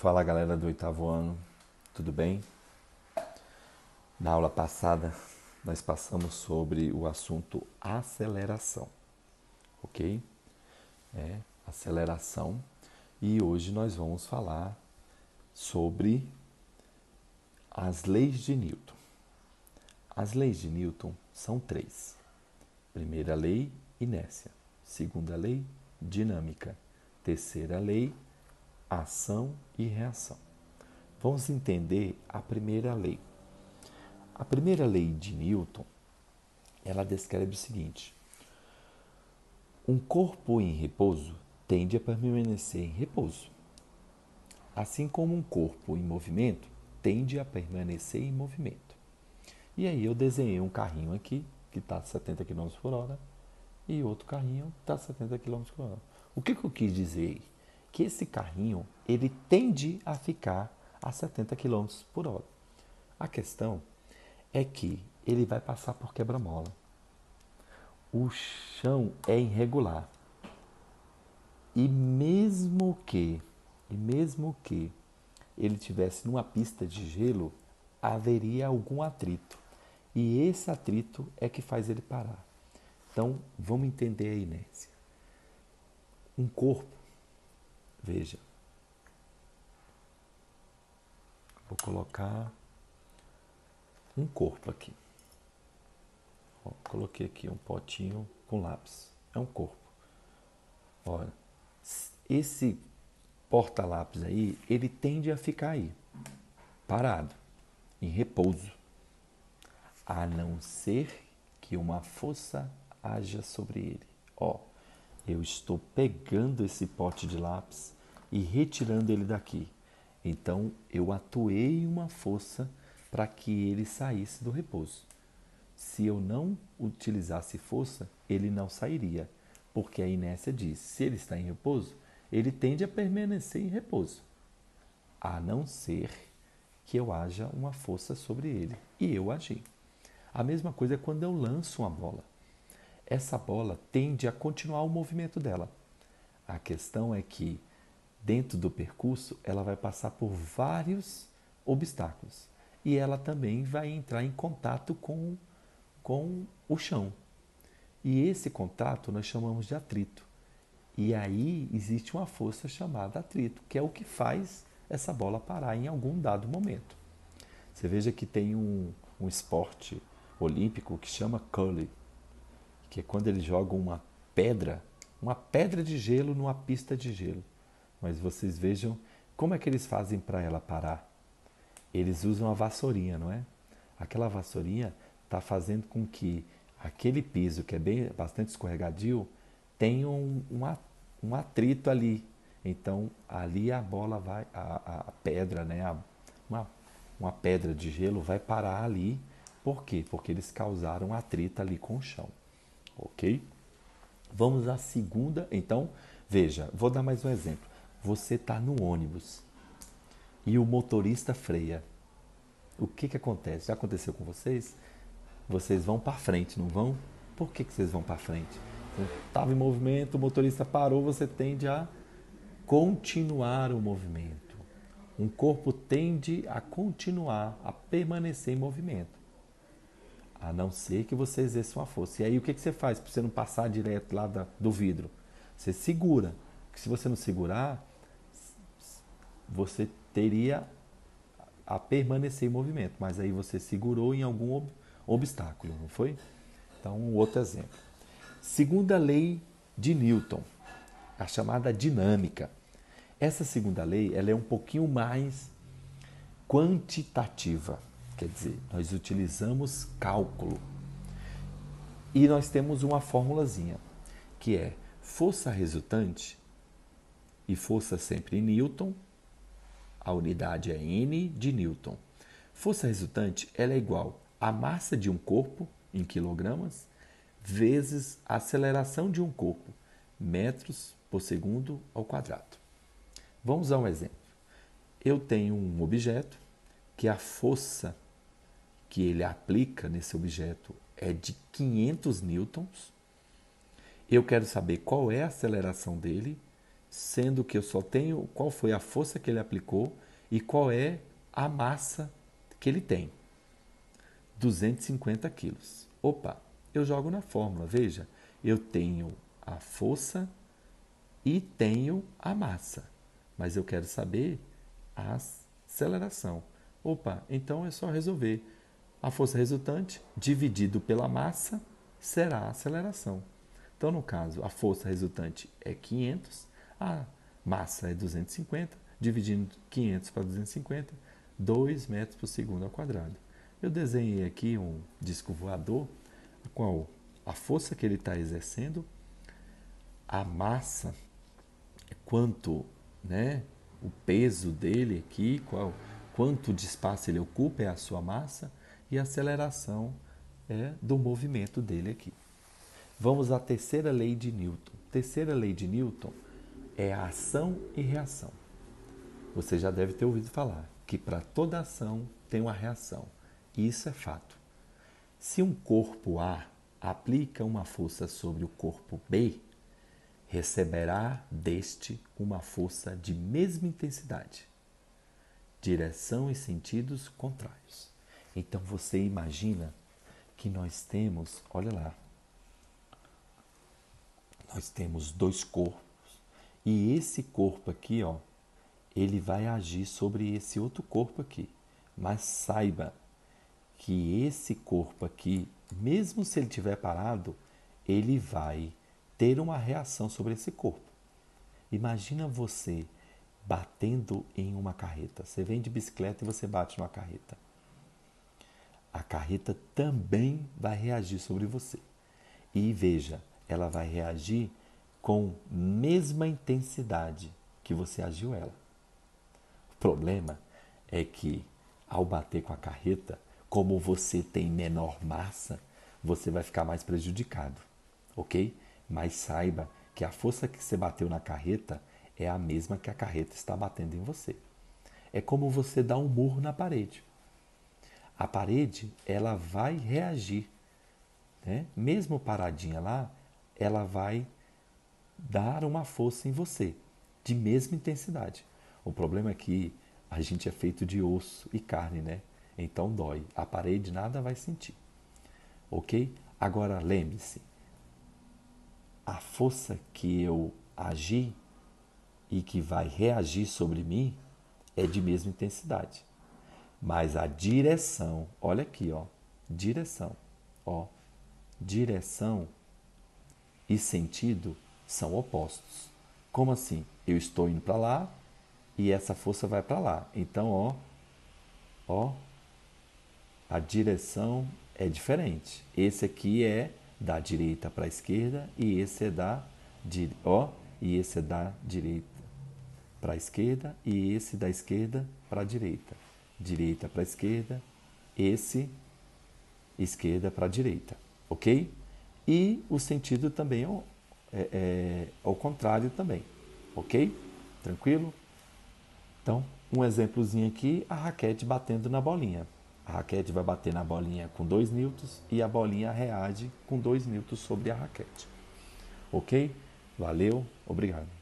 Fala galera do oitavo ano, tudo bem? Na aula passada nós passamos sobre o assunto aceleração, ok? Aceleração. E hoje nós vamos falar sobre as leis de Newton. As leis de Newton são três. Primeira lei, inércia. Segunda lei, dinâmica. Terceira lei, ação e reação. Vamos entender a primeira lei. A primeira lei de Newton, ela descreve o seguinte: um corpo em repouso tende a permanecer em repouso, assim como um corpo em movimento tende a permanecer em movimento. E aí eu desenhei um carrinho aqui, que está a 70 km por hora, e outro carrinho que está a 70 km por hora. O que eu quis dizer? Que esse carrinho, ele tende a ficar a 70 km por hora. A questão é que ele vai passar por quebra-mola. O chão é irregular. E mesmo que ele tivesse numa pista de gelo, haveria algum atrito. E esse atrito é que faz ele parar. Então, vamos entender a inércia. Um corpo, veja, vou colocar um corpo aqui. Ó, coloquei aqui um potinho com lápis. É um corpo. Olha, esse porta-lápis aí, ele tende a ficar aí, parado, em repouso, a não ser que uma força haja sobre ele. Ó, eu estou pegando esse pote de lápis e retirando ele daqui. Então, eu atuei uma força para que ele saísse do repouso. Se eu não utilizasse força, ele não sairia, porque a inércia diz, se ele está em repouso, ele tende a permanecer em repouso, a não ser que eu haja uma força sobre ele, e eu agi. A mesma coisa é quando eu lanço uma bola. Essa bola tende a continuar o movimento dela. A questão é que, dentro do percurso, ela vai passar por vários obstáculos, e ela também vai entrar em contato com o chão. E esse contato nós chamamos de atrito. E aí existe uma força chamada atrito, que é o que faz essa bola parar em algum dado momento. Você veja que tem um esporte olímpico que chama curling, que é quando eles jogam uma pedra de gelo numa pista de gelo. Mas vocês vejam como é que eles fazem para ela parar. Eles usam a vassourinha, não é? Aquela vassourinha está fazendo com que aquele piso, que é bastante escorregadio, tenha um atrito ali. Então, ali a bola vai, a pedra, né? Uma pedra de gelo vai parar ali. Por quê? Porque eles causaram atrito ali com o chão. Ok? Vamos à segunda. Então, veja, vou dar mais um exemplo. Você está no ônibus e o motorista freia. O que acontece? Já aconteceu com vocês? Vocês vão para frente, não vão? Por que vocês vão para frente? Você estava em movimento, o motorista parou, você tende a continuar o movimento. Um corpo tende a continuar, a permanecer em movimento, a não ser que você exerça uma força. E aí o que você faz para você não passar direto lá do vidro? Você segura, porque se você não segurar, você teria a permanecer em movimento, mas aí você segurou em algum obstáculo, não foi? Então, um outro exemplo. Segunda lei de Newton, a chamada dinâmica. Essa segunda lei, ela é um pouquinho mais quantitativa, quer dizer, nós utilizamos cálculo. E nós temos uma formulazinha, que é força resultante, e força sempre em Newton, a unidade é N de Newton. Força resultante, ela é igual a massa de um corpo, em quilogramas, vezes a aceleração de um corpo, metros por segundo ao quadrado. Vamos a um exemplo. Eu tenho um objeto que a força que ele aplica nesse objeto é de 500 newtons. Eu quero saber qual é a aceleração dele sendo que eu só tenho qual foi a força que ele aplicou e qual é a massa que ele tem. 250 quilos. Opa, eu jogo na fórmula, veja, eu tenho a força e tenho a massa, mas eu quero saber a aceleração. Opa, então é só resolver. A força resultante dividido pela massa será a aceleração. Então, no caso, a força resultante é 500, a massa é 250, dividindo 500 para 250, 2 metros por segundo ao quadrado. Eu desenhei aqui um disco voador, qual a força que ele está exercendo, a massa, quanto, né, o peso dele aqui, quanto de espaço ele ocupa é a sua massa, e a aceleração é do movimento dele aqui. Vamos à terceira lei de Newton. Terceira lei de Newton é a ação e reação. Você já deve ter ouvido falar que para toda ação tem uma reação. E isso é fato. Se um corpo A aplica uma força sobre o corpo B, receberá deste uma força de mesma intensidade, direção e sentidos contrários. Então você imagina que nós temos, olha lá, nós temos dois corpos e esse corpo aqui, ó, ele vai agir sobre esse outro corpo aqui. Mas saiba que esse corpo aqui, mesmo se ele estiver parado, ele vai ter uma reação sobre esse corpo. Imagina você batendo em uma carreta. Você vem de bicicleta e você bate numa carreta. A carreta também vai reagir sobre você. E veja, ela vai reagir com mesma intensidade que você agiu ela. O problema é que ao bater com a carreta, como você tem menor massa, você vai ficar mais prejudicado, ok? Mas saiba que a força que você bateu na carreta é a mesma que a carreta está batendo em você. É como você dar um murro na parede. A parede, ela vai reagir, né? Mesmo paradinha lá, ela vai dar uma força em você, de mesma intensidade. O problema é que a gente é feito de osso e carne, né? Então dói. A parede nada vai sentir, ok? Agora lembre-se, a força que eu agi e que vai reagir sobre mim é de mesma intensidade. Mas a direção, olha aqui, ó, direção e sentido são opostos. Como assim? Eu estou indo para lá e essa força vai para lá. Então, a direção é diferente. Esse aqui é da direita para a esquerda e esse é da direita para a esquerda e esse da esquerda para a direita. Direita para a esquerda, esse esquerda para a direita, ok? E o sentido também é ao contrário também, ok? Tranquilo? Então, um exemplozinho aqui, a raquete batendo na bolinha. A raquete vai bater na bolinha com 2 newtons e a bolinha reage com 2 newtons sobre a raquete. Ok? Valeu, obrigado.